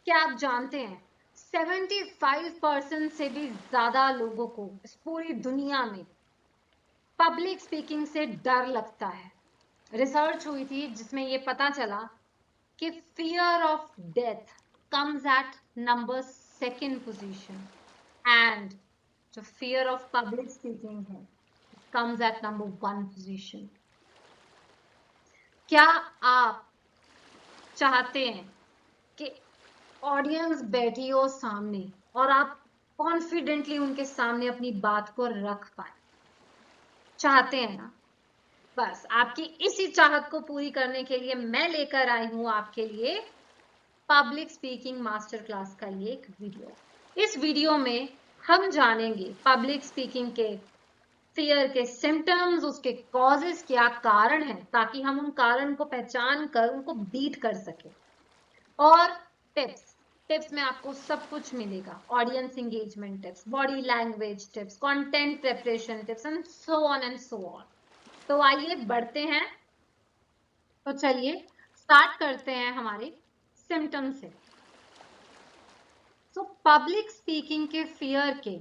क्या आप जानते हैं 75% से भी ज्यादा लोगों को इस पूरी दुनिया में पब्लिक स्पीकिंग से डर लगता है। रिसर्च हुई थी जिसमें ये पता चला कि fear of death comes at number second position and जो फियर ऑफ पब्लिक स्पीकिंग है comes at number one position. क्या आप चाहते हैं कि ऑडियंस बैठी हो सामने और आप कॉन्फिडेंटली उनके सामने अपनी बात को रख पाए? चाहते हैं ना? बस आपकी इसी चाहत को पूरी करने के लिए मैं लेकर आई हूं आपके लिए पब्लिक स्पीकिंग मास्टर क्लास का ये एक वीडियो। इस वीडियो में हम जानेंगे पब्लिक स्पीकिंग के फियर के सिम्टम्स, उसके कॉजेस क्या कारण हैं, ताकि हम उन कारण को पहचान कर उनको बीट कर सके। और टिप्स टिप्स में आपको सब कुछ मिलेगा। Audience engagement tips, body language tips, content preparation tips and so on and so on. तो आइए बढ़ते हैं। तो चलिए स्टार्ट करते हैं हमारे सिम्टम्स से। सो पब्लिक स्पीकिंग के फियर के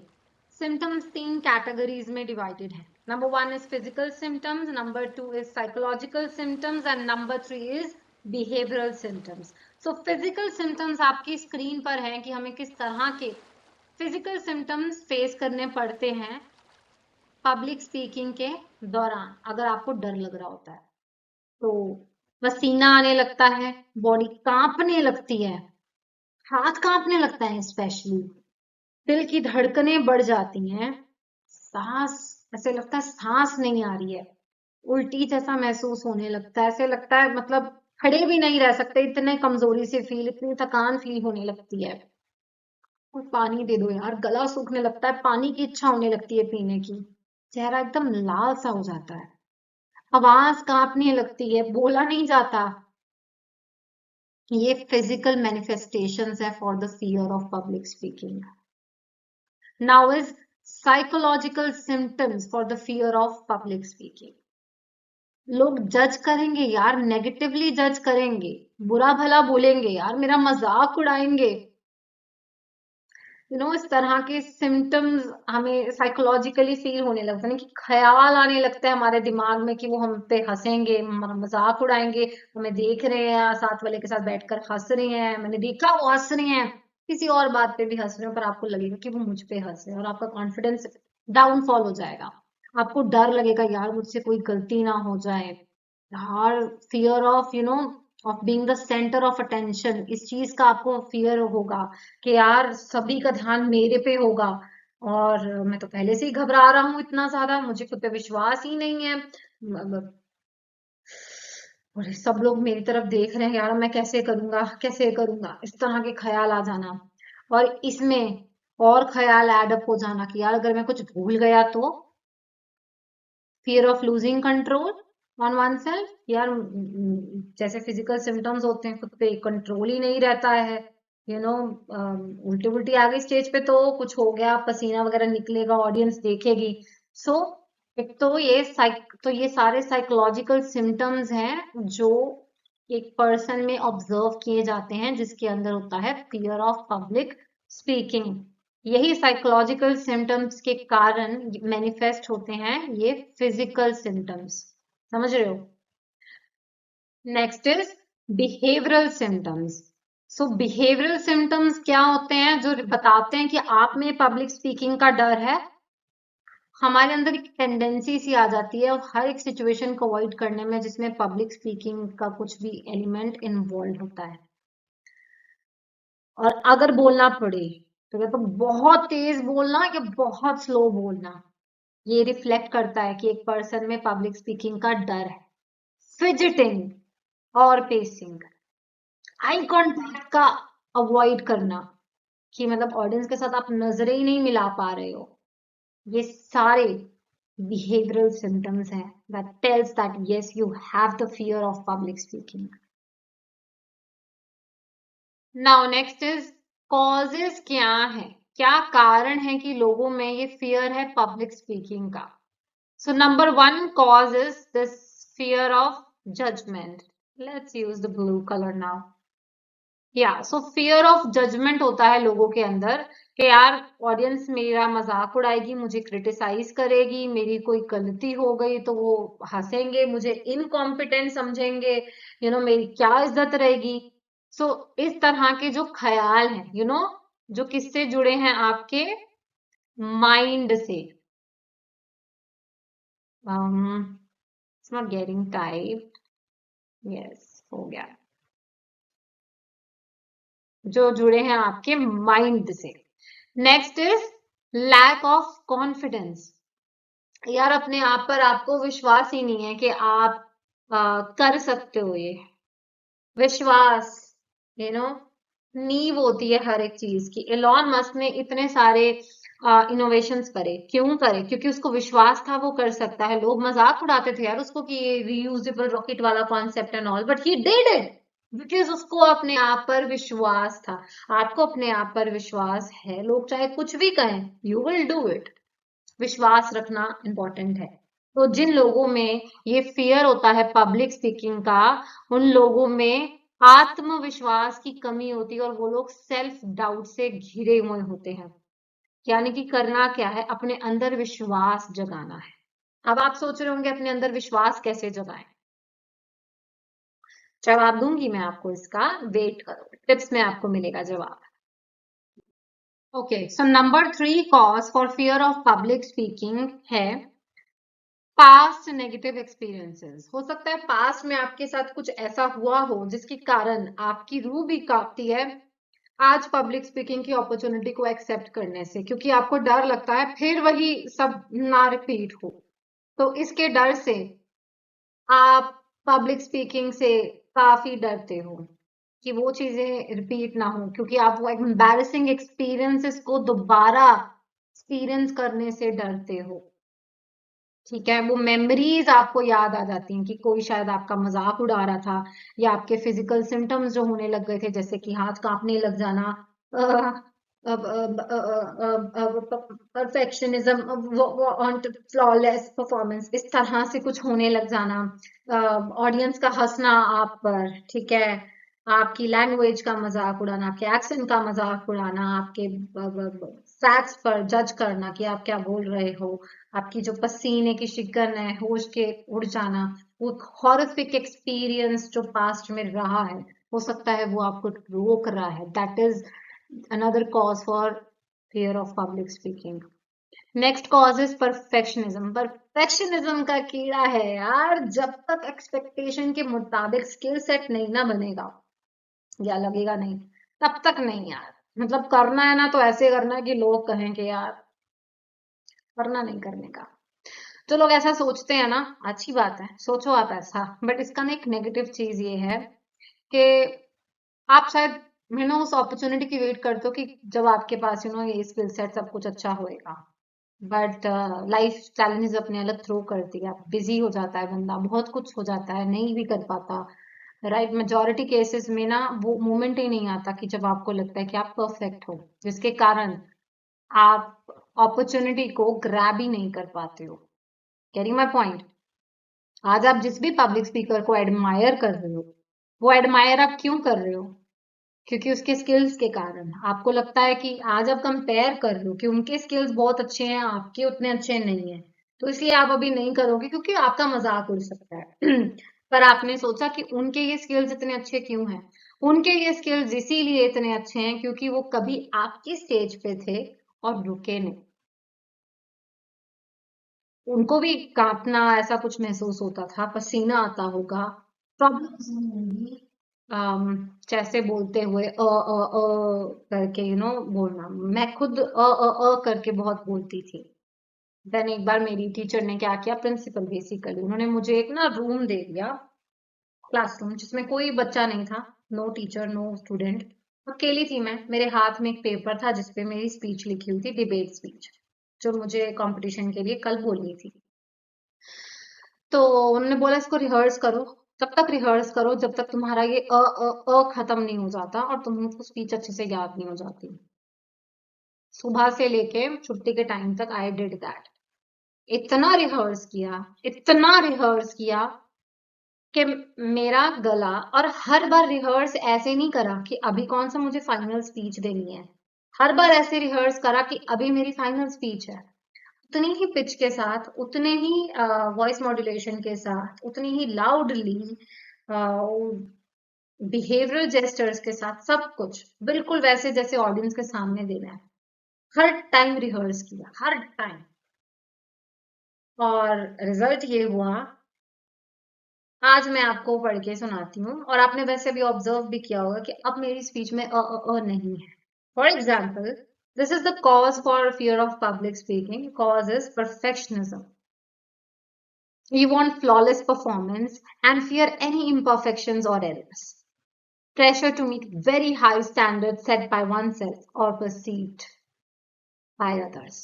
सिम्टम्स 3 कैटेगरीज में डिवाइडेड है। Number 1 is physical symptoms, number 2 is psychological symptoms and number 3 is behavioural symptoms. So physical symptoms आपकी स्क्रीन पर हैं कि हमें किस तरह के फिजिकल सिम्टम्स फेस करने पड़ते हैं पब्लिक स्पीकिंग के दौरान। अगर आपको डर लग रहा होता है तो पसीना आने लगता है, बॉडी कांपने लगती है, हाथ कांपने लगता है, स्पेशली दिल की धड़कनें बढ़ जाती हैं, सांस ऐसे लगता है सांस नहीं आ रही है, उल्टी जैसा महसूस होने लगता है, ऐसे लगता है मतलब खड़े भी नहीं रह सकते, इतने कमजोरी से फील, इतनी थकान फील होने लगती है। और पानी दे दो यार, गला सूखने लगता है, पानी की इच्छा होने लगती है पीने की, चेहरा एकदम लाल सा हो जाता है, आवाज कांपने लगती है, बोला नहीं जाता। ये फिजिकल मैनिफेस्टेशंस है for the fear of public speaking. Now is psychological symptoms for the fear of public speaking. लोग जज करेंगे यार, नेगेटिवली जज करेंगे, बुरा भला बोलेंगे यार, मेरा मजाक उड़ाएंगे। इस तरह के सिम्टम्स हमें साइकोलॉजिकली फील होने लगता है कि ख्याल आने लगता है हमारे दिमाग में कि वो हम पे हंसेंगे, हमारा मजाक उड़ाएंगे, हमें देख रहे हैं, साथ वाले के साथ बैठकर हंस रहे हैं, मैंने देखा वो हंस रहे हैं, किसी और बात पे भी हंस रहे हो पर आपको लगेगा कि वो मुझ पे हंस रहे हैं, और आपका कॉन्फिडेंस डाउनफॉल हो जाएगा। आपको डर लगेगा यार मुझसे कोई गलती ना हो जाए, यार fear of of being the centre of attention, इस चीज का आपको फियर होगा कि यार सभी का ध्यान मेरे पे होगा, और मैं तो पहले से ही घबरा रहा हूँ इतना ज्यादा, मुझे खुद पे विश्वास ही नहीं है, और सब लोग मेरी तरफ देख रहे हैं यार, मैं कैसे करूंगा कैसे करूंगा, इस तरह के ख्याल आ जाना। और इसमें और ख्याल एडअप हो जाना कि यार अगर मैं कुछ भूल गया तो, fear of losing control on one self, यार जैसे फिजिकल सिम्टम्स होते हैं, खुद पे कंट्रोल ही नहीं रहता है, उल्टी उल्टी आ गई स्टेज पे तो कुछ हो गया, पसीना वगैरह निकलेगा, ऑडियंस देखेगी। सो एक तो ये सारे साइकोलॉजिकल सिम्टम्स हैं जो एक पर्सन में ऑब्जर्व किए जाते हैं जिसके अंदर होता है फियर ऑफ पब्लिक स्पीकिंग। यही साइकोलॉजिकल सिम्टम्स के कारण मैनिफेस्ट होते हैं ये फिजिकल सिम्टम्स। समझ रहे हो? Next is behavioural symptoms. So behavioural symptoms क्या होते हैं? जो बताते हैं कि आप में पब्लिक स्पीकिंग का डर है। हमारे अंदर एक टेंडेंसी सी आ जाती है और हर एक सिचुएशन को अवॉइड करने में जिसमें पब्लिक स्पीकिंग का कुछ भी एलिमेंट इन्वॉल्व होता है। और अगर बोलना पड़े तो या तो बहुत तेज बोलना या बहुत स्लो बोलना, ये रिफ्लेक्ट करता है कि एक पर्सन में पब्लिक स्पीकिंग का डर है। फिजिटिंग और पेसिंग, आई कांटेक्ट का अवॉइड करना, कि मतलब ऑडियंस के साथ आप नजरें ही नहीं मिला पा रहे हो, ये सारे behavioral symptoms हैं that tells that yes you have the fear of public speaking. Now next is causes क्या है, क्या कारण है कि लोगों में ये fear है public speaking का? So number one cause is this fear of judgment. Let's use the blue color now. या सो फियर ऑफ जजमेंट होता है लोगों के अंदर कि यार ऑडियंस मेरा मजाक उड़ाएगी, मुझे क्रिटिसाइज करेगी, मेरी कोई गलती हो गई तो वो हंसेंगे, मुझे इनकॉम्पिटेंट समझेंगे, मेरी क्या इज्जत रहेगी। सो इस तरह के जो ख्याल हैं, जो किससे जुड़े हैं, आपके माइंड से। It's not getting type. Yes, हो गया। जो जुड़े हैं आपके माइंड से। Next is lack of confidence. यार अपने आप पर आपको विश्वास ही नहीं है कि आप कर सकते हो ये। विश्वास, यू नो नींव होती है हर एक चीज की। एलॉन मस्क ने इतने सारे इनोवेशंस करे, क्यों करे? क्योंकि उसको विश्वास था वो कर सकता है। लोग मजाक उड़ाते थे यार उसको कि ये रीयूजेबल रॉकेट वाला concept and all, but he did it because उसको अपने आप पर विश्वास था। आपको अपने आप पर विश्वास है, लोग चाहे कुछ भी कहें, यू विल डू इट। विश्वास रखना इंपॉर्टेंट है। तो जिन लोगों में ये फियर होता है पब्लिक स्पीकिंग का, उन लोगों में आत्मविश्वास की कमी होती है और वो लोग सेल्फ डाउट से घिरे हुए होते हैं। यानी कि करना क्या है? अपने अंदर विश्वास जगाना है। अब आप सोच रहे होंगे अपने अंदर विश्वास कैसे जगाएं? जवाब दूंगी मैं आपको इसका, वेट करो, टिप्स में आपको मिलेगा जवाब। Okay, so number 3 cause for fear of public speaking है पास्ट नेगेटिव एक्सपीरियंसेस। हो सकता है पास्ट में आपके साथ कुछ ऐसा हुआ हो जिसके कारण आपकी रूह भी कांपती है आज पब्लिक स्पीकिंग की अपॉर्चुनिटी को एक्सेप्ट करने से, क्योंकि आपको डर लगता है फिर वही सब ना रिपीट हो। तो इसके डर से आप पब्लिक स्पीकिंग से काफी डरते हो कि वो चीजें रिपीट ना हो, क्योंकि आप वो एम्बैरेसिंग एक्सपीरियंसेस को दोबारा एक्सपीरियंस करने से डरते हो। ठीक है, वो मेमोरीज आपको याद आ जाती हैं कि कोई शायद आपका मजाक उड़ा रहा था, या आपके फिजिकल सिम्टम्स जो होने लग गए थे, जैसे कि हाथ कांपने लग जाना, परफेक्शनिज्म, वांट फ्लॉलेस परफॉर्मेंस, इस तरह से कुछ होने लग जाना, ऑडियंस का हंसना आप पर, ठीक है, आपकी लैंग्वेज का मजाक उड़ाना, आपके एक्सेंट का मजाक उड़ाना, आपके फैक्ट्स पर जज करना कि आप क्या बोल रहे हो, आपकी जो पसीने की शिकन है, होश के उड़ जाना, वो हॉरिफिक एक्सपीरियंस जो पास्ट में रहा है, हो सकता है वो आपको रोक रहा है। That is another cause for fear of public speaking. Next cause is perfectionism. Perfectionism का कीड़ा है यार। जब तक एक्सपेक्टेशन के मुताबिक स्किल सेट नहीं ना बनेगा या लगेगा नहीं, तब तक नहीं यार। मतलब करना है ना तो ऐसे करना है कि लोग कहें कि यार, करना नहीं करने का। जो लोग ऐसा सोचते हैं ना, अच्छी बात है, सोचो आप ऐसा, बट इसका ना एक नेगेटिव चीज ये है कि आप शायद उस अपॉर्चुनिटी की वेट करते हो कि जब आपके पास ये स्किल सेट सब कुछ अच्छा होएगा, बट लाइफ चैलेंजेस अपने अलग थ्रो करती है, बिजी हो जाता है बंदा, बहुत कुछ हो जाता है, नहीं भी कर पाता। राइट, मेजोरिटी केसेस में ना वो मोमेंट ही नहीं आता कि जब आपको लगता है कि आप परफेक्ट हो, जिसके कारण आप अपॉर्चुनिटी को ग्रैब ही नहीं कर पाते हो। Carry my point? आज आप जिस भी पब्लिक स्पीकर को एडमायर कर रहे हो, वो एडमायर आप क्यों कर रहे हो? क्योंकि उसके स्किल्स के कारण। आपको लगता है कि आज आप कंपेयर कर रहे हो कि उनके स्किल्स बहुत अच्छे हैं, आपके उतने अच्छे नहीं है, तो इसलिए आप अभी नहीं करोगे क्योंकि आपका मजाक उड़ सकता है। पर आपने सोचा कि उनके ये स्किल्स इतने अच्छे क्यों हैं? उनके ये स्किल्स इसीलिए इतने अच्छे हैं क्योंकि वो कभी आपकी स्टेज पे थे और रुके नहीं। उनको भी कांपना ऐसा कुछ महसूस होता था, पसीना आता होगा, प्रॉब्लम्स होंगी, जैसे बोलते हुए करके बोलना। मैं खुद करके बहुत बोलती थी। देन एक बार मेरी टीचर ने क्या किया, प्रिंसिपल बेसिकली, उन्होंने मुझे एक ना रूम दे दिया, क्लासरूम, जिसमें कोई बच्चा नहीं था, नो टीचर नो स्टूडेंट, अकेली थी मैं। मेरे हाथ में एक पेपर था जिसपे मेरी स्पीच लिखी हुई थी, डिबेट स्पीच, जो मुझे कंपटीशन के लिए कल बोलनी थी। तो उन्होंने बोला इसको रिहर्स करो, तब तक रिहर्स करो जब तक तुम्हारा ये खत्म नहीं हो जाता और तुमको स्पीच अच्छे से याद नहीं हो जाती। सुबह से लेके छुट्टी के टाइम तक आई डिड दैट। इतना रिहर्स किया, इतना रिहर्स किया, कि मेरा गला, और हर बार रिहर्स ऐसे नहीं करा कि अभी कौन सा मुझे फाइनल स्पीच देनी है, हर बार ऐसे रिहर्स करा कि अभी मेरी फाइनल स्पीच है, उतनी ही पिच के साथ, उतने ही वॉइस मॉड्यूलेशन के साथ, उतनी ही लाउडली, बिहेवियरल जेस्टर्स के साथ, सब कुछ बिल्कुल वैसे जैसे ऑडियंस के सामने देना है, हर टाइम रिहर्स किया, हर टाइम। और रिजल्ट ये हुआ, आज मैं आपको पढ़ के सुनाती हूँ, और आपने वैसे भी ऑब्जर्व भी किया होगा कि अब मेरी स्पीच में नहीं है। For example, this is the cause for fear of public speaking, cause is perfectionism. You want flawless performance and fear any imperfections or errors. Pressure to meet very high standards set by oneself or perceived by others.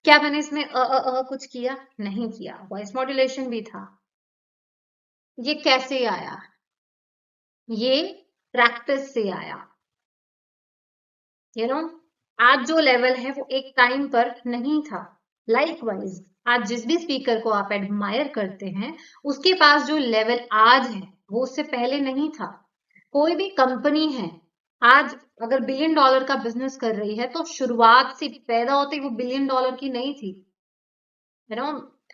क्या मैंने इसमें कुछ किया? नहीं किया। Voice modulation भी था। ये कैसे आया? ये प्रैक्टिस से आया। आज जो लेवल है वो एक टाइम पर नहीं था। लाइकवाइज आज जिस भी स्पीकर को आप एडमायर करते हैं, उसके पास जो लेवल आज है वो उससे पहले नहीं था। कोई भी कंपनी है आज अगर $1 बिलियन का बिजनेस कर रही है, तो शुरुआत से पैदा होते ही वो $1 बिलियन की नहीं थी।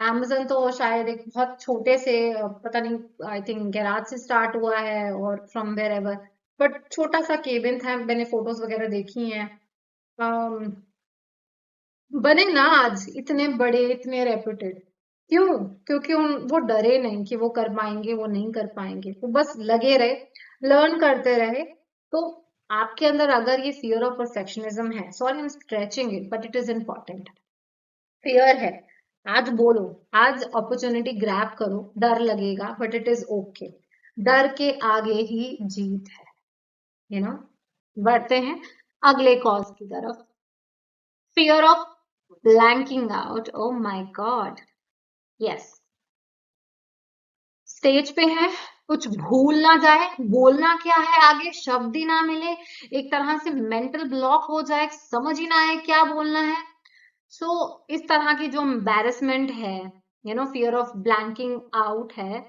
Amazon तो शायद एक बहुत छोटे से, पता नहीं, आई थिंक गैराज से स्टार्ट हुआ है और फ्रॉम वेयर एवर, बट छोटा सा केबिन था, मैंने फोटोज वगैरह देखी हैं। बने ना आज इतने बड़े, इतने रेपुटेड, क्यों? क्योंकि वो डरे नहीं कि वो कर पाएंगे, वो नहीं कर पाएंगे, वो बस लगे रहे, लर्न करते रहे। तो आपके अंदर अगर ये फियर ऑफ परफेक्शनिज्म है, sorry I am stretching it but it is important, fear है, आज बोलो, आज अपॉर्चुनिटी ग्रैब करो, डर लगेगा बट इट इज ओके, डर के आगे ही जीत है। बढ़ते हैं अगले कॉज की तरफ। Fear of blanking out. Oh my God. Yes. Stage पे है, कुछ भूल ना जाए, बोलना क्या है आगे शब्द ही ना मिले, एक तरह से मेंटल ब्लॉक हो जाए, समझ ही ना आए क्या बोलना है। इस तरह की जो एम्बैरेसमेंट है, फियर ऑफ ब्लैंकिंग आउट है,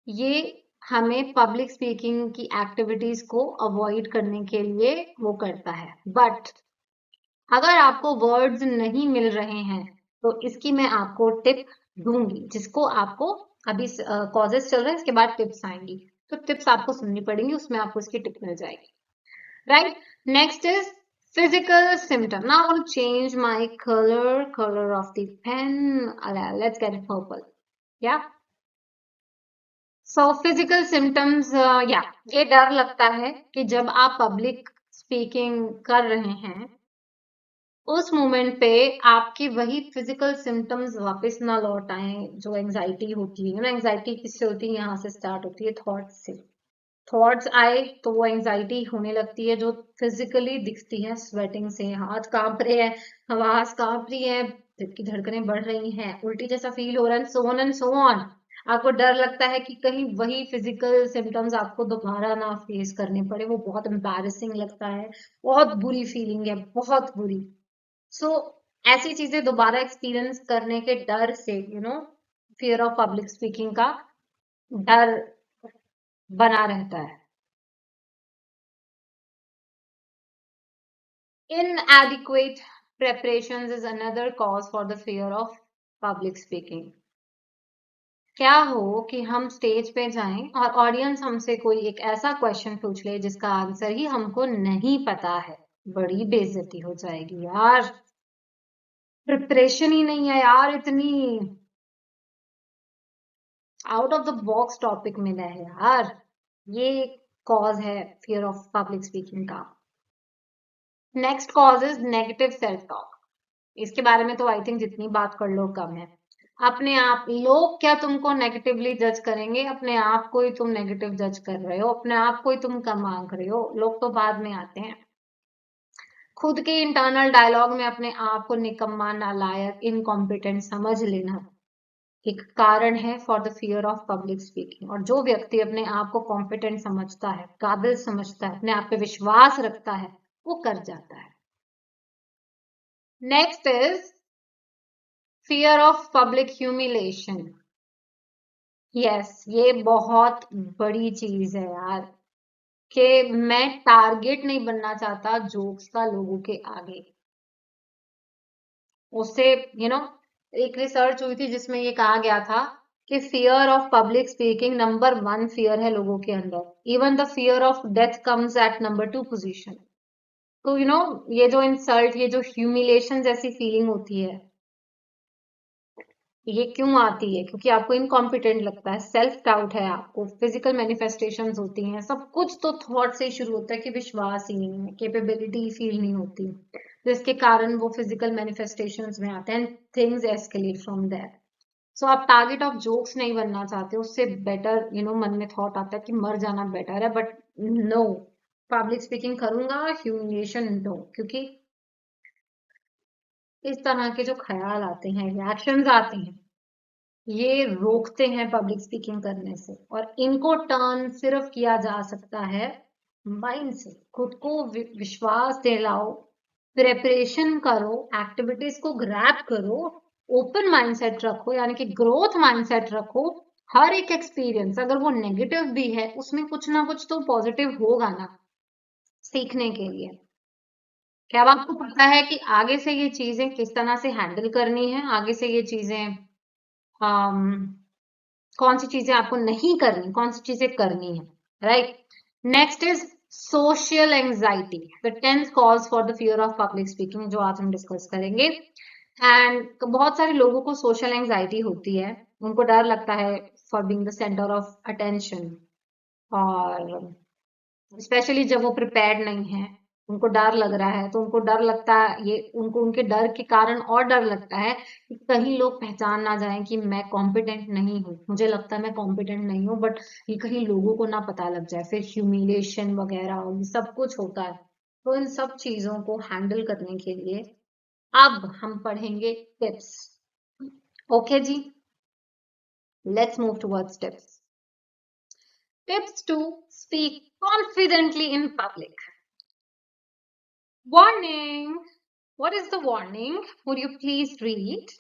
ये हमें पब्लिक स्पीकिंग की एक्टिविटीज को अवॉइड करने के लिए वो करता है। बट अगर आपको वर्ड्स नहीं मिल रहे हैं, तो इसकी मैं आपको टिप दूंगी, जिसको आपको अभी कॉजेस चल रहे हैं, इसके बाद टिप्स आएंगी, तो टिप्स आपको सुननी पड़ेंगी, उसमें आपको इसकी टिप मिल जाएगी। Right, next is physical symptom. Now I want to change my color of the pen. Let's get it purple. Yeah. So physical symptoms, ये डर लगता है कि जब आप पब्लिक स्पीकिंग कर रहे हैं, उस मोमेंट पे आपकी वही फिजिकल सिम्टम्स वापस ना लौट आए, जो एंजाइटी होती है ना, एंजाइटी किससे होती है? यहाँ से स्टार्ट होती है, थॉट्स से। थॉट्स आए तो वो एंजाइटी होने लगती है, जो फिजिकली दिखती है स्वेटिंग से, हाथ कांप रहे हैं, आवाज कांप रही है, दिल की धड़कनें बढ़ रही हैं, उल्टी जैसा फील हो रहा है, so on and so on. आपको डर लगता है कि कहीं वही फिजिकल सिम्टम्स आपको दोबारा ना फेस करने पड़े, वो बहुत एम्बैरेसिंग लगता है, बहुत बुरी फीलिंग है, बहुत बुरी। ऐसी चीजें दोबारा एक्सपीरियंस करने के डर से, फियर ऑफ पब्लिक स्पीकिंग का डर बना रहता है। Inadequate preparations is another cause for the fear of public speaking. क्या हो कि हम स्टेज पे जाएं और ऑडियंस हमसे कोई एक ऐसा क्वेश्चन पूछ ले जिसका आंसर ही हमको नहीं पता है, बड़ी बेइज्जती हो जाएगी यार, प्रिपरेशन ही नहीं है यार, इतनी out of the box topic मिला है यार। ये कॉज है फियर ऑफ पब्लिक स्पीकिंग का। Next cause is negative self talk. इसके बारे में तो आई थिंक जितनी बात कर लो कम है। अपने आप, लोग क्या तुमको नेगेटिवली जज करेंगे? अपने आप को ही तुम नेगेटिव जज कर रहे हो, अपने आप को ही तुम कम आंक रहे हो, लोग तो बाद में आते हैं। खुद के इंटरनल डायलॉग में अपने आप को निकम्मा, नालायक, इनकॉम्पिटेंट समझ लेना एक कारण है for the fear of public speaking. और जो व्यक्ति अपने आप को कॉम्पिटेंट समझता है, काबिल समझता है, अपने आप पे विश्वास रखता है, वो कर जाता है। Next is fear of public humiliation. Yes, ये बहुत बड़ी चीज है यार, कि मैं टारगेट नहीं बनना चाहता जोक्स का लोगों के आगे। उससे एक रिसर्च हुई थी जिसमें ये कहा गया था कि fear of public speaking number 1 fear है लोगों के अंदर। Even the fear of death comes at number 2 position. तो ये जो इंसल्ट, ये जो ह्यूमिलेशन जैसी फीलिंग होती है, ये क्यों आती है? क्योंकि आपको इनकॉम्पिटेंट लगता है, सेल्फ डाउट है, आपको फिजिकल मैनिफेस्टेशंस होती हैं, सब कुछ तो थॉट से ही शुरू होता है कि विश्वास ही नहीं है, कैपेबिलिटी फील नहीं होती, जिसके कारण वो फिजिकल मैनिफेस्टेशंस में आते हैं, थिंग्स एस्केलेट फ्रॉम देयर। सो आप टारगेट ऑफ जोक्स नहीं बनना चाहते, उससे बेटर मन में थॉट आता है कि मर जाना बेटर है, बट नो, पब्लिक स्पीकिंग करूंगा, ह्यूमिलिएशन नो, क्योंकि इस तरह के जो ख्याल आते हैं, रिएक्शंस आते हैं, ये रोकते हैं पब्लिक स्पीकिंग करने से। और इनको टर्न सिर्फ किया जा सकता है माइंड से। खुद को विश्वास दिलाओ, प्रिपरेशन करो, एक्टिविटीज को ग्रैब करो, ओपन माइंडसेट रखो, यानी कि ग्रोथ माइंडसेट रखो। हर एक एक्सपीरियंस अगर वो नेगेटिव भी है, उसमें कुछ ना कुछ तो पॉजिटिव होगा ना सीखने के लिए। क्या अब आपको पता है कि आगे से ये चीजें किस तरह से हैंडल करनी है? आगे से ये चीजें कौन सी चीजें आपको नहीं करनी, कौन सी चीजें करनी है, right? Next is social anxiety, the 10th cause for the fear of public speaking, जो आज हम डिस्कस करेंगे। एंड बहुत सारे लोगों को सोशल एंजाइटी होती है, उनको डर लगता है for being the centre of attention, और स्पेशली जब वो प्रिपेयर्ड नहीं है, उनको डर लग रहा है, तो उनको डर लगता है, ये उनको उनके डर के कारण और डर लगता है कि कहीं लोग पहचान ना जाएं कि मैं कॉम्पिटेंट नहीं हूँ। मुझे लगता है मैं कॉम्पिटेंट नहीं हूँ, बट ये कहीं लोगों को ना पता लग जाए, फिर ह्यूमिलेशन वगैरह और ये सब कुछ होता है। तो इन सब चीजों को हैंडल करने के लिए अब हम पढ़ेंगे tips. Okay ji, let's move towards tips. Tips to speak confidently in public. Warning! What is the warning? Would you please read?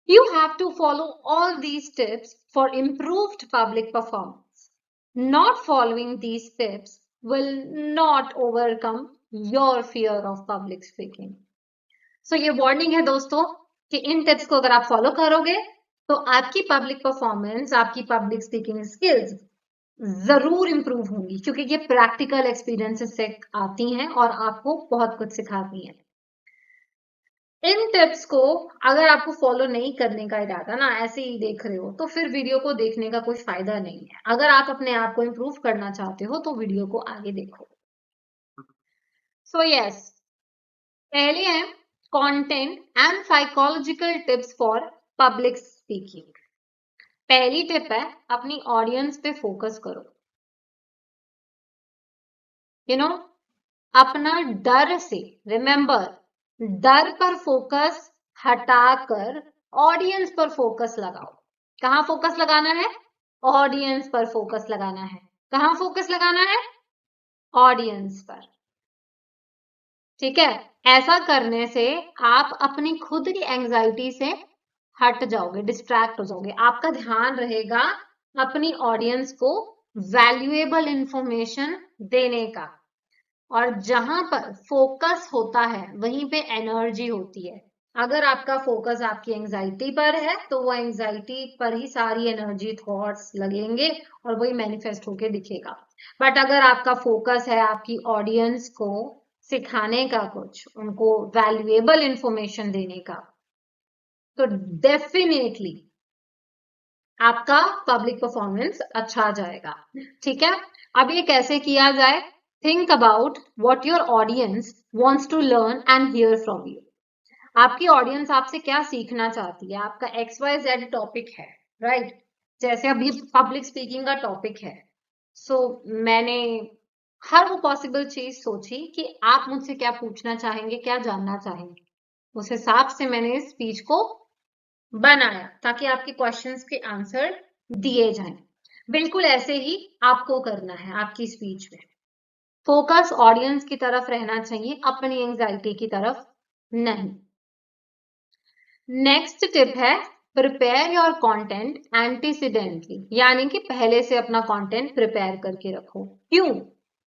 You have to follow all these tips for improved public performance. Not following these tips will not overcome your fear of public speaking. So ये warning है दोस्तों कि इन tips को अगर आप follow करोगे तो आपकी पब्लिक परफॉर्मेंस, आपकी पब्लिक स्पीकिंग स्किल्स जरूर इंप्रूव होंगी, क्योंकि ये प्रैक्टिकल एक्सपीरियंसेस से आती हैं और आपको बहुत कुछ सिखाती हैं। इन टिप्स को अगर आपको फॉलो नहीं करने का इरादा, ना ऐसे ही देख रहे हो, तो फिर वीडियो को देखने का कोई फायदा नहीं है। अगर आप अपने आप को इंप्रूव करना चाहते हो तो वीडियो को आगे देखो। सो यस, पहले है content and psychological tips for public speaking. पहली टिप है अपनी ऑडियंस पे फोकस करो। अपना डर से, रिमेंबर, डर पर फोकस हटाकर ऑडियंस पर फोकस लगाओ। कहाँ फोकस लगाना है? ऑडियंस पर फोकस लगाना है। कहाँ फोकस लगाना है? ऑडियंस पर। ठीक है, ऐसा करने से आप अपनी खुद की एंजाइटी से हट जाओगे, डिस्ट्रैक्ट हो जाओगे। आपका ध्यान रहेगा अपनी ऑडियंस को वैल्यूएबल इंफॉर्मेशन देने का। और जहां पर फोकस होता है वहीं पे एनर्जी होती है। अगर आपका फोकस आपकी एंजाइटी पर है तो वो एंजाइटी पर ही सारी एनर्जी, थॉट्स लगेंगे और वही मैनिफेस्ट होके दिखेगा। बट अगर आपका फोकस है आपकी ऑडियंस को सिखाने का, कुछ उनको वैल्यूएबल इंफॉर्मेशन देने का, तो डेफिनेटली आपका पब्लिक परफॉर्मेंस अच्छा जाएगा। ठीक है, अब ये कैसे किया जाए? Think about what your audience wants to learn and hear from you. आपकी ऑडियंस आपसे क्या सीखना चाहती है? आपका XYZ टॉपिक है, राइट? जैसे अभी पब्लिक स्पीकिंग का टॉपिक है, सो मैंने हर वो पॉसिबल चीज सोची कि आप मुझसे क्या पूछना चाहेंगे, क्या जानना चाहेंगे। उस हिसाब से मैंने इस स्पीच को बनाया ताकि आपके क्वेश्चंस के आंसर दिए जाएं। बिल्कुल ऐसे ही आपको करना है आपकी स्पीच में। फोकस ऑडियंस की तरफ रहना चाहिए, अपनी एंजाइटी की तरफ नहीं। नेक्स्ट टिप है प्रिपेयर योर कंटेंट एंटीसीडेंटली, यानी कि पहले से अपना कंटेंट प्रिपेयर करके रखो। क्यों?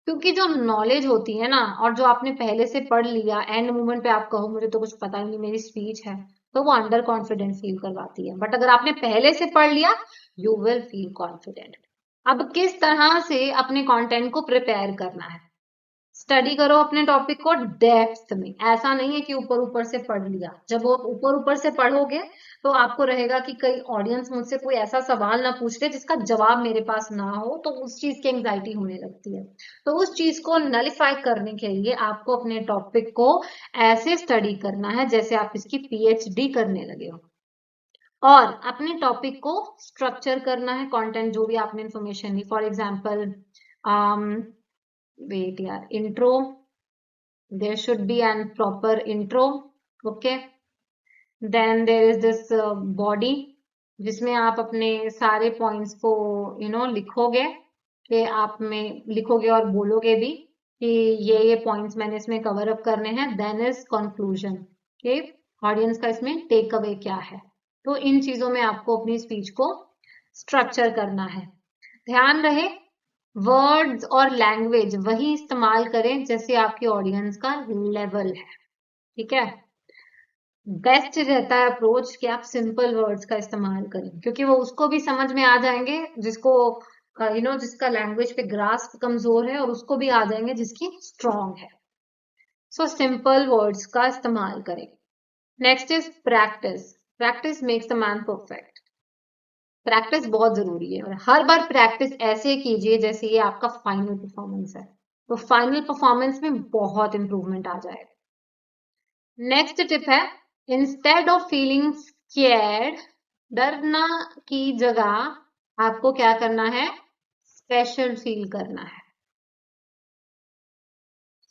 क्योंकि जो नॉलेज होती है ना, और जो आपने पहले से पढ़ लिया, एंड मोमेंट पे आप कहो मुझे तो कुछ पता ही नहीं, मेरी स्पीच है, तो वो अंडर कॉन्फिडेंस फील करवाती है। बट अगर आपने पहले से पढ़ लिया, यू विल फील कॉन्फिडेंट। अब किस तरह से अपने कंटेंट को प्रिपेयर करना है? स्टडी करो अपने टॉपिक को डेप्थ में। ऐसा नहीं है कि ऊपर ऊपर से पढ़ लिया। जब वो ऊपर ऊपर से पढ़ोगे तो आपको रहेगा कि कई ऑडियंस मुझसे कोई ऐसा सवाल ना पूछ ले जिसका जवाब मेरे पास ना हो, तो उस चीज की एंग्जाइटी होने लगती है। तो उस चीज को नलिफाई करने के लिए आपको अपने टॉपिक को ऐसे स्टडी करना है जैसे आप इसकी पीएचडी करने लगे हो, और अपने टॉपिक को स्ट्रक्चर करना है। कंटेंट जो भी आपने इंफॉर्मेशन ली, फॉर एग्जाम्पल wait यार, intro, there should be an proper intro, okay, then there is this body जिसमें आप अपने सारे पॉइंट्स को लिखोगे, कि आप में लिखोगे और बोलोगे भी कि ये पॉइंट्स मैंने इसमें कवर अप करने हैं। देन इज कंक्लूजन, कि ऑडियंस का इसमें टेक अवे क्या है। तो इन चीजों में आपको अपनी स्पीच को स्ट्रक्चर करना है। ध्यान रहे, वर्ड्स और लैंग्वेज वही इस्तेमाल करें जैसे आपके ऑडियंस का लेवल है, ठीक है। बेस्ट रहता है अप्रोच कि आप सिंपल वर्ड्स का इस्तेमाल करें, क्योंकि वो उसको भी समझ में आ जाएंगे जिसको जिसका लैंग्वेज पे ग्रास्प कमजोर है, और उसको भी आ जाएंगे जिसकी स्ट्रॉन्ग है। सो सिंपल वर्ड्स का इस्तेमाल करें। Next is practice. Practice makes the man perfect. Practice बहुत जरूरी है, और हर बार प्रैक्टिस ऐसे कीजिए जैसे ये आपका फाइनल परफॉर्मेंस है, तो फाइनल परफॉर्मेंस में बहुत इंप्रूवमेंट आ जाएगा। नेक्स्ट टिप है, इंस्टेड ऑफ फीलिंग स्कैर्ड, डरना की जगह आपको क्या करना है? स्पेशल फील करना है।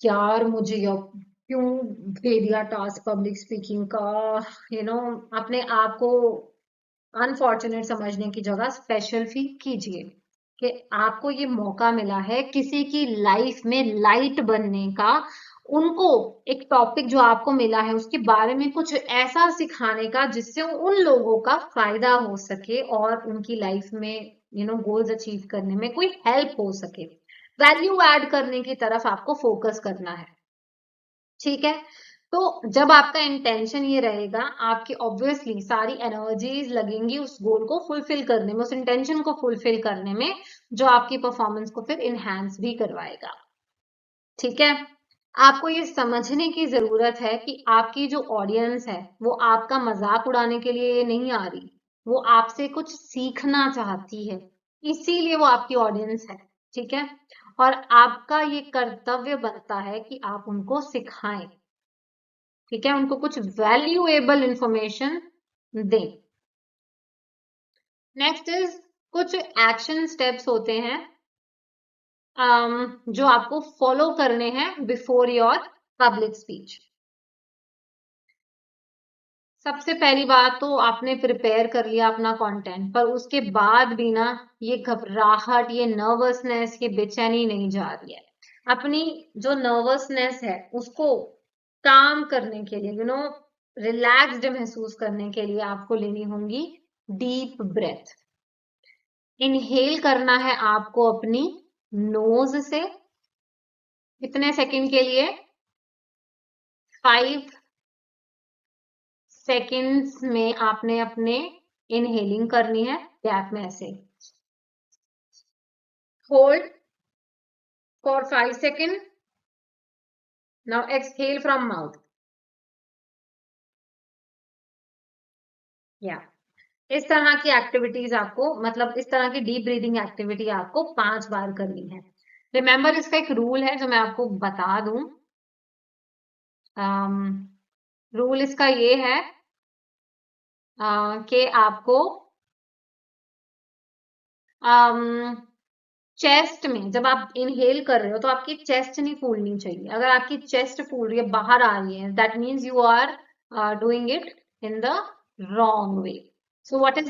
यार मुझे क्यों दे दिया टास्क पब्लिक स्पीकिंग का, अपने आप को अनफॉर्चुनेट समझने की जगह स्पेशल फील कीजिए कि आपको ये मौका मिला है किसी की लाइफ में लाइट बनने का। उनको एक टॉपिक जो आपको मिला है उसके बारे में कुछ ऐसा सिखाने का जिससे उन लोगों का फायदा हो सके, और उनकी लाइफ में गोल्स अचीव करने में कोई हेल्प हो सके। वैल्यू ऐड करने की तरफ आपको फोकस करना है, ठीक है। तो जब आपका इंटेंशन ये रहेगा, आपकी ऑब्वियसली सारी एनर्जीज लगेंगी उस गोल को फुलफिल करने में, उस इंटेंशन को फुलफिल करने में, जो आपकी परफॉर्मेंस को फिर इनहैंस भी करवाएगा, ठीक है। आपको ये समझने की जरूरत है कि आपकी जो ऑडियंस है वो आपका मजाक उड़ाने के लिए नहीं आ रही, वो आपसे कुछ सीखना चाहती है, इसीलिए वो आपकी ऑडियंस है, ठीक है। और आपका ये कर्तव्य बनता है कि आप उनको सिखाएं, ठीक है, उनको कुछ वैल्यूएबल इंफॉर्मेशन दें। नेक्स्ट इज, कुछ एक्शन स्टेप्स होते हैं जो आपको फॉलो करने हैं बिफोर योर पब्लिक स्पीच। सबसे पहली बात तो आपने प्रिपेयर कर लिया अपना कंटेंट, पर उसके बाद भी ना ये घबराहट, ये नर्वसनेस, ये बेचैनी नहीं जा रही है। अपनी जो नर्वसनेस है उसको काम करने के लिए, रिलैक्स्ड महसूस करने के लिए आपको लेनी होंगी डीप ब्रेथ। इनहेल करना है आपको अपनी नोज से, कितने सेकंड के लिए? 5 सेकंड्स में आपने अपने इनहेलिंग करनी है, गैप में ऐसे hold for 5 second. Now exhale from mouth. या इस तरह की एक्टिविटीज आपको, मतलब इस तरह की डीप ब्रीदिंग एक्टिविटी आपको 5 बार करनी है। रिमेंबर, इसका एक रूल है जो मैं आपको बता दूं। रूल इसका ये है कि आपको चेस्ट में जब आप इनहेल कर रहे हो तो आपकी चेस्ट नहीं फूलनी चाहिए। अगर आपकी चेस्ट फूल रही है, बाहर आ रही है, that means you are doing it in the wrong way. So what is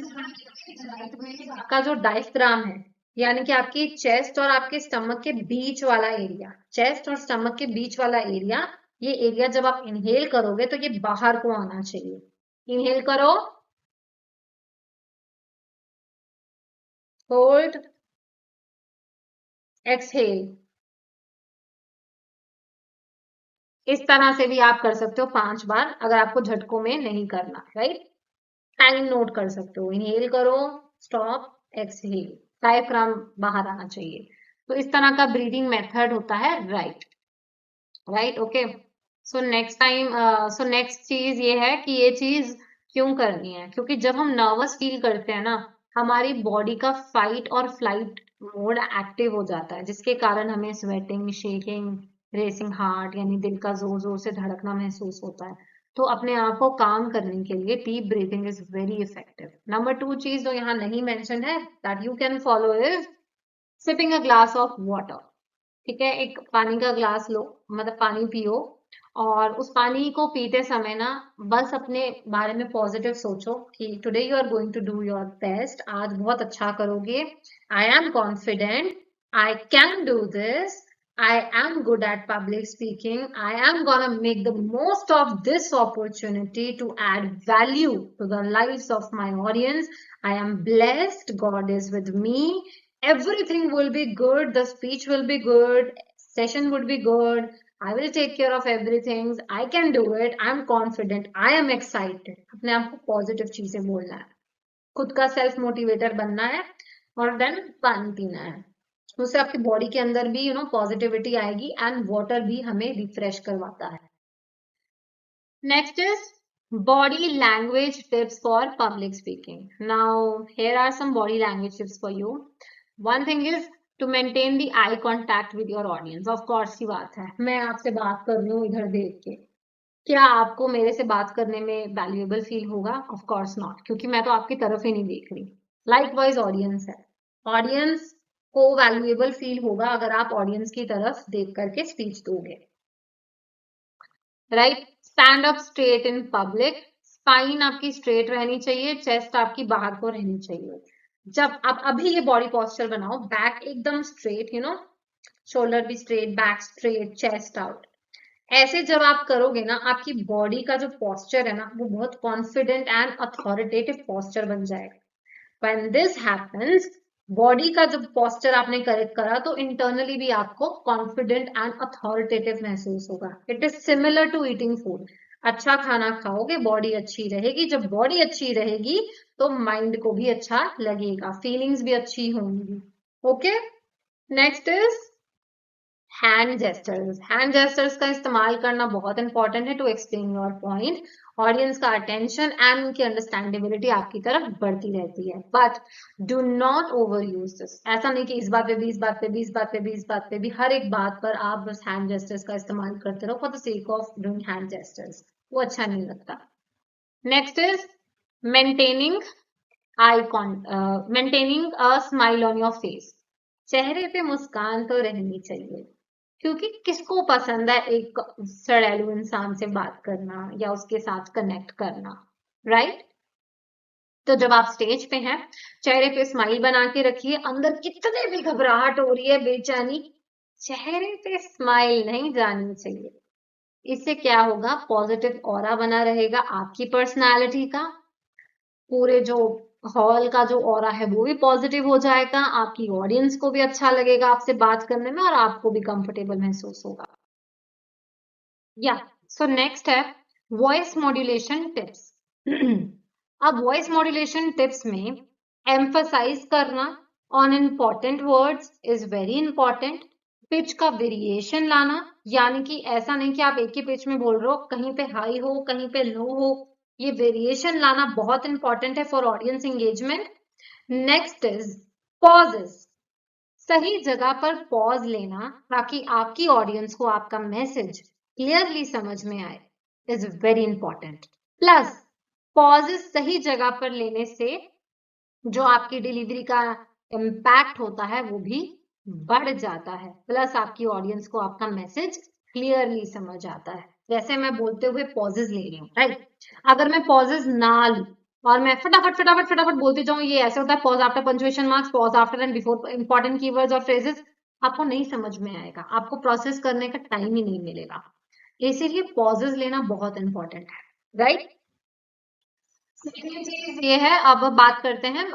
आपका जो डायफ्राम है, यानी कि आपकी चेस्ट और आपके स्टमक के बीच वाला एरिया, चेस्ट और स्टमक के बीच वाला एरिया, ये एरिया जब आप इनहेल करोगे तो ये बाहर को आना चाहिए। इनहेल करो, होल्ड, एक्सहेल। इस तरह से भी आप कर सकते हो 5 बार, अगर आपको झटकों में नहीं करना, राइट। टाइम नोट कर सकते हो, इनहेल करो, स्टॉप, एक्सहेल, डायफ्राम बाहर आना चाहिए। तो इस तरह का ब्रीदिंग मेथड होता है, right, right, okay. So next time, so next चीज ये है कि ये चीज क्यों करनी है, क्योंकि जब हम नर्वस फील करते हैं ना, हमारी बॉडी का फाइट और फ्लाइट मोड एक्टिव हो जाता है, जिसके कारण हमें स्वेटिंग, शेकिंग, रेसिंग हार्ट यानी दिल का जोर जोर से धड़कना महसूस होता है। तो अपने आप को काम करने के लिए deep breathing is very effective. Number 2 चीज जो यहाँ नहीं मेंशन है that you can follow is sipping a glass of water. ठीक है, एक पानी का ग्लास लो, मतलब पानी पियो, और उस पानी को पीते समय ना बस अपने बारे में पॉजिटिव सोचो कि today you are going to do your best, आज बहुत अच्छा करोगे, I am confident, I can do this, I am good at public speaking. I am gonna make the most of this opportunity to add value to the lives of my audience. I am blessed. God is with me. Everything will be good. The speech will be good. Session would be good. I will take care of everything. I can do it. I am confident. I am excited. अपने आप को positive चीजें बोलना है, खुद का self motivator बनना है, और देन पानी पीना है। उससे आपकी बॉडी के अंदर भी पॉजिटिविटी आएगी, एंड वाटर भी हमें रिफ्रेश करवाता है। Next is body language tips for public speaking. Now here are some body language tips for you. One thing is to maintain the eye contact with your audience. Of course की बात है, मैं आपसे बात कर रही हूँ इधर देख के, क्या आपको मेरे से बात करने में वैल्यूएबल फील होगा? ऑफ कोर्स नॉट, क्योंकि मैं तो आपकी तरफ ही नहीं देख रही। लाइकवाइज ऑडियंस है, ऑडियंस को वैल्यूएबल फील होगा अगर आप ऑडियंस की तरफ देख करके स्पीच दोगे, right. Stand up straight in public, spine आपकी स्ट्रेट रहनी चाहिए, चेस्ट आपकी बाहर को रहनी चाहिए। जब आप अभी ये बॉडी पोस्चर बनाओ, बैक एकदम स्ट्रेट, शोल्डर भी straight, back straight, chest out. ऐसे जब आप करोगे ना, आपकी बॉडी का जो पोस्चर है ना, वो बहुत कॉन्फिडेंट एंड अथॉरिटेटिव पोस्चर बन जाएगा। When this happens, बॉडी का जब पोस्चर आपने करेक्ट करा तो इंटरनली भी आपको कॉन्फिडेंट एंड अथॉरिटेटिव महसूस होगा। It is similar to eating food. अच्छा खाना खाओगे, बॉडी अच्छी रहेगी, जब बॉडी अच्छी रहेगी तो माइंड को भी अच्छा लगेगा, फीलिंग्स भी अच्छी होंगी। Okay, next is hand gestures. Hand gestures का इस्तेमाल करना बहुत इंपॉर्टेंट है to explain your point. Audience का अटेंशन एंड उनकी अंडरस्टैंडेबिलिटी आपकी तरफ बढ़ती रहती है, but do not overuse this. ऐसा नहीं कि इस बात पे भी, इस बात पे भी, इस बात पे भी, इस बात पे भी, हर एक बात पर आप बस हैंड जेस्टर्स का इस्तेमाल करते रहो for the sake of doing hand gestures, वो अच्छा नहीं लगता। Next is maintaining maintaining a smile on your face. चेहरे पे मुस्कान तो रहनी चाहिए, क्योंकि किसको पसंद है एक सड़ेलू इंसान से बात करना या उसके साथ कनेक्ट करना, राइट। तो जब आप स्टेज पे हैं, चेहरे पे स्माइल बना के रखिए, अंदर कितने भी घबराहट हो रही है, बेचैनी, चेहरे पे स्माइल नहीं जानी चाहिए। इससे क्या होगा, पॉजिटिव ऑरा बना रहेगा आपकी पर्सनालिटी का, पूरे जो हॉल का जो ऑरा है वो भी पॉजिटिव हो जाएगा, आपकी ऑडियंस को भी अच्छा लगेगा आपसे बात करने में, और आपको भी कंफर्टेबल महसूस होगा। या सो नेक्स्ट है वॉइस मॉड्यूलेशन टिप्स। अब वॉइस मॉड्यूलेशन टिप्स में एम्फसाइज करना on important words is very important. Pitch का वेरिएशन लाना, यानी कि ऐसा नहीं कि आप एक ही पिच में बोल रहे हो, कहीं पे हाई हो कहीं पे लो हो, ये वेरिएशन लाना बहुत इंपॉर्टेंट है for audience engagement. Next is pauses, सही जगह पर पॉज लेना ताकि आपकी ऑडियंस को आपका मैसेज क्लियरली समझ में आए is very important. Plus pauses सही जगह पर लेने से जो आपकी डिलीवरी का इम्पैक्ट होता है वो भी बढ़ जाता है, प्लस आपकी ऑडियंस को आपका मैसेज क्लियरली समझ आता है। जैसे मैं बोलते हुए पॉजेस ले रही हूँ, राइट, अगर मैं पॉजेस ना लूं और मैं फटाफट फटाफट फटाफट बोलती जाऊं, ये ऐसे होता है, pause after punctuation marks, pause after and before important keywords और फ्रेजेस, आपको नहीं समझ में आएगा, आपको प्रोसेस करने का टाइम ही नहीं मिलेगा। इसीलिए पॉजेस लेना बहुत इंपॉर्टेंट है, राइट। सेकेंड चीज ये है, अब बात करते हैं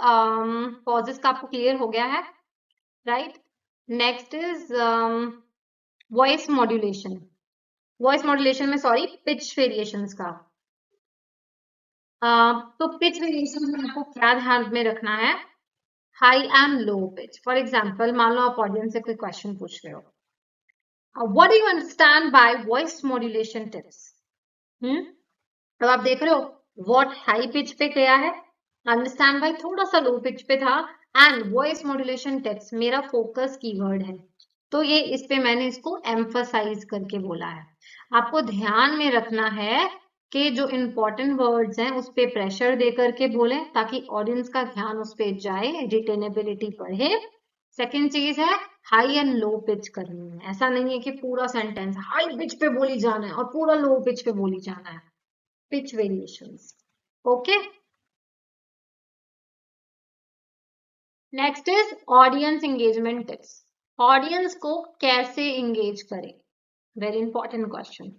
पॉजेस का, आपको क्लियर हो गया है, right? Next is voice modulation. Voice modulation में सॉरी, पिच वेरिएशंस का। तो पिच वेरिएशन में आपको क्या ध्यान में रखना है? High and low pitch. For example, मान लो आप ऑडियंस से कोई क्वेश्चन पूछ रहे हो, what do you understand by voice modulation tips? अब आप देख रहे हो व्हाट हाई पिच पे गया है, अंडरस्टैंड बाय थोड़ा सा लो पिच पे था, एंड वॉइस मॉड्यूलेशन टिप्स मेरा फोकस कीवर्ड है, तो ये इस पे मैंने इसको एम्फसाइज करके बोला है। आपको ध्यान में रखना है कि जो इंपॉर्टेंट वर्ड्स हैं उस पे प्रेशर दे करके बोलें, ताकि ऑडियंस का ध्यान उस पे जाए, रिटेनेबिलिटी बढ़े। सेकेंड चीज है, हाई एंड लो पिच करनी है। ऐसा नहीं है कि पूरा सेंटेंस हाई पिच पे बोली जाना है और पूरा लो पिच पे बोली जाना है। Pitch variations, okay. Next is audience engagement tips. Audience को कैसे एंगेज करें? Very important question.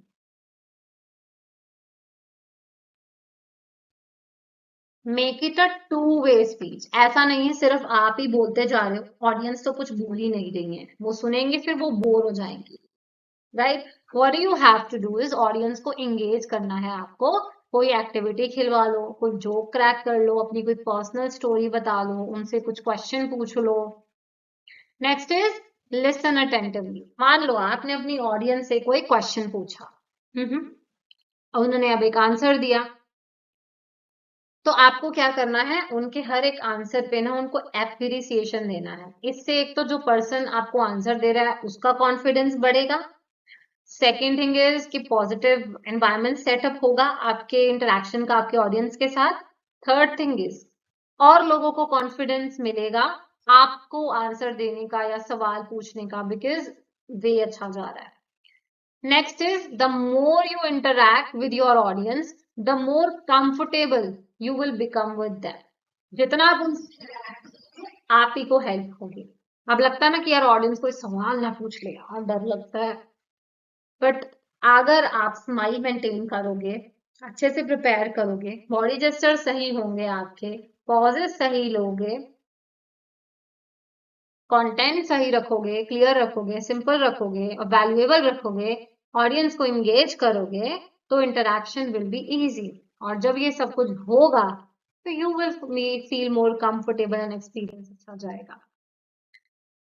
Make it a two way speech. ऐसा नहीं है सिर्फ आप ही बोलते जा रहे हो, ऑडियंस तो कुछ बोल ही नहीं रही है, वो सुनेंगे फिर वो बोर हो जाएंगी, right? What you have to do is audience को एंगेज करना है आपको। कोई एक्टिविटी खिलवा लो, कोई जोक क्रैक कर लो, अपनी कोई पर्सनल स्टोरी बता लो, उनसे कुछ क्वेश्चन पूछ लो। Next is listen attentively. मान लो आपने अपनी ऑडियंस से कोई क्वेश्चन पूछा, और उन्होंने अब एक आंसर दिया, तो आपको क्या करना है, उनके हर एक आंसर पे ना उनको एप्रिसिएशन देना है। इससे एक तो जो पर्सन आपको आंसर दे रहा है उसका कॉन्फिडेंस बढ़ेगा, सेकेंड थिंग इज कि पॉजिटिव एनवायरनमेंट सेटअप होगा आपके इंटरेक्शन का आपके ऑडियंस के साथ। थर्ड थिंग इज और लोगों को कॉन्फिडेंस मिलेगा आपको आंसर देने का या सवाल पूछने का, बिकॉज वे अच्छा जा रहा है। Next is the more you interact with your audience, the more comfortable you will become with them. जितना आप उनसे interact करोगे, आप ही को हेल्प होगी। अब लगता है ना कि यार ऑडियंस कोई सवाल ना पूछ ले, यार डर लगता है, बट अगर आप स्माइल मेंटेन करोगे, अच्छे से प्रिपेयर करोगे, बॉडी जेस्चर सही होंगे आपके, पॉजेस सही लोगे, कंटेंट सही रखोगे, क्लियर रखोगे, सिंपल रखोगे और वैल्यूएबल रखोगे, ऑडियंस को एंगेज करोगे, तो इंटरेक्शन विल बी इजी। और जब ये सब कुछ होगा तो you will feel more comfortable and experience अच्छा जाएगा।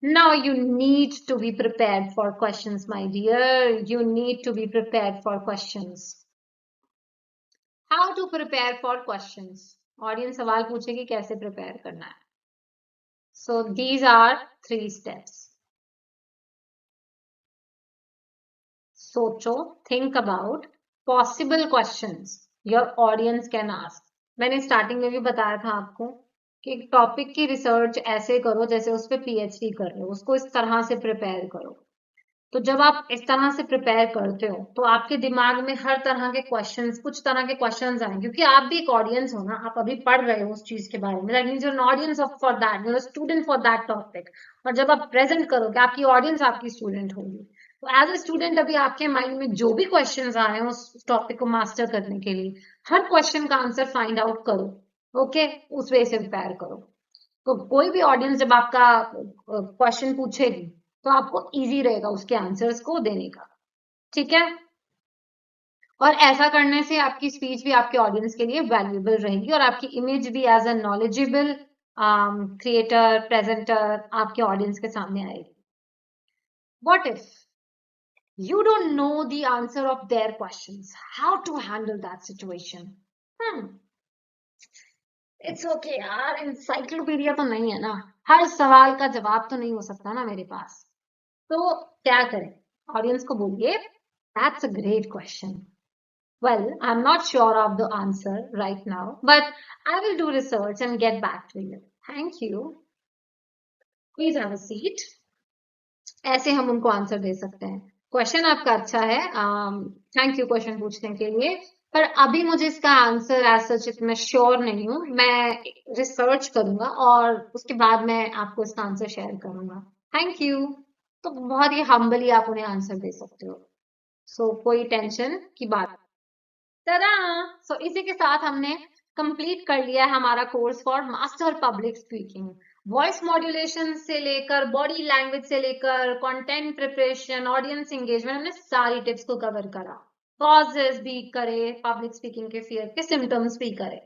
Now you need to be prepared for questions, my dear. You need to be prepared for questions. How to prepare for questions? Audience सवाल पूछेगी, कैसे prepare करना है? So these are 3 steps. सोचो, think about possible questions your audience can ask. मैंने starting में भी बताया था आपको कि एक टॉपिक की रिसर्च ऐसे करो जैसे उस पर पीएचडी कर रहे हो, उसको इस तरह से प्रिपेयर करो। तो जब आप इस तरह से प्रिपेयर करते हो तो आपके दिमाग में हर तरह के क्वेश्चंस, कुछ तरह के क्वेश्चंस आएंगे, क्योंकि आप भी एक ऑडियंस हो ना, आप अभी पढ़ रहे हो उस चीज के बारे में, that means you are an audience of for that, you are student for that topic. और जब आप प्रेजेंट करोगे, आपकी ऑडियंस आपकी स्टूडेंट होगी, तो एज ए स्टूडेंट अभी आपके माइंड में जो भी क्वेश्चंस आ रहे हैं उस टॉपिक को मास्टर करने के लिए, हर क्वेश्चन का आंसर फाइंड आउट करो, ओके? उस वे से प्रिपेयर करो। तो कोई भी ऑडियंस जब आपका क्वेश्चन पूछेगी तो आपको इजी रहेगा उसके आंसर्स को देने का, ठीक है? और ऐसा करने से आपकी स्पीच भी आपके ऑडियंस के लिए वैल्यूएबल रहेगी और आपकी इमेज भी as a knowledgeable creator, presenter आपके ऑडियंस के सामने आएगी। What if you don't know the answer of their questions? How to handle that situation? It's okay यार, encyclopedia तो नहीं है ना, हर सवाल का जवाब तो नहीं हो सकता ना मेरे पास। तो क्या करें? ऑडियंस को बोलिए, that's a great question, well, I'm not sure of the answer right now, but I will do research and get back to you. Thank you. Please have a seat. ऐसे हम उनको आंसर दे सकते हैं। Question आपका अच्छा है, thank you question पूछने के लिए, पर अभी मुझे इसका आंसर एज सच मैं श्योर नहीं हूँ, मैं रिसर्च करूंगा और उसके बाद मैं आपको इसका आंसर शेयर करूंगा। Thank you. तो बहुत ही हम्बली आप उन्हें आंसर दे सकते हो, सो कोई टेंशन की बात। तरह सो इसी के साथ हमने कंप्लीट कर लिया है हमारा course for master public speaking. Voice modulation से लेकर बॉडी लैंग्वेज से लेकर कंटेंट प्रिपरेशन, ऑडियंस एंगेजमेंट, हमने सारी टिप्स को कवर करा। कॉजेस भी करे, पब्लिक स्पीकिंग के फियर के सिम्टम्स भी करे।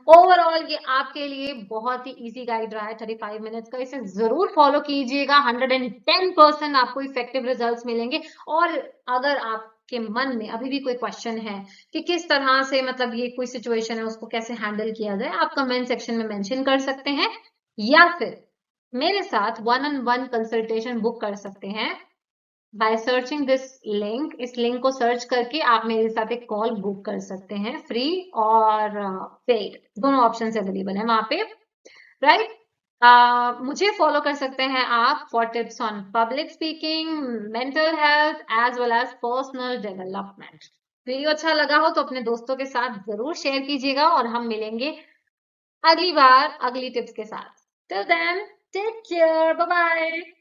ओवरऑल ये आपके लिए बहुत ही इजी गाइड रहा है 35 मिनट्स का। इसे जरूर फॉलो कीजिएगा, 110% आपको इफेक्टिव रिजल्ट्स मिलेंगे। और अगर आपके मन में अभी भी कोई क्वेश्चन है कि किस तरह से मतलब ये कोई सिचुएशन है उसको कैसे हैंडल किया जाए, आप कमेंट सेक्शन में मेंशन कर सकते हैं, या फिर मेरे साथ 1-on-1 कंसल्टेशन बुक कर सकते हैं बाय सर्चिंग दिस लिंक। इस लिंक को सर्च करके आप मेरे साथ एक कॉल बुक कर सकते हैं, फ्री और पेड दोनों ऑप्शन अवेलेबल है वहां पे, राइट। मुझे फॉलो कर सकते हैं आप for tips on public speaking, mental health as well as personal development. Video अच्छा लगा हो तो अपने दोस्तों के साथ जरूर शेयर कीजिएगा और हम मिलेंगे अगली बार अगली टिप्स के साथ। Till then take care, bye bye.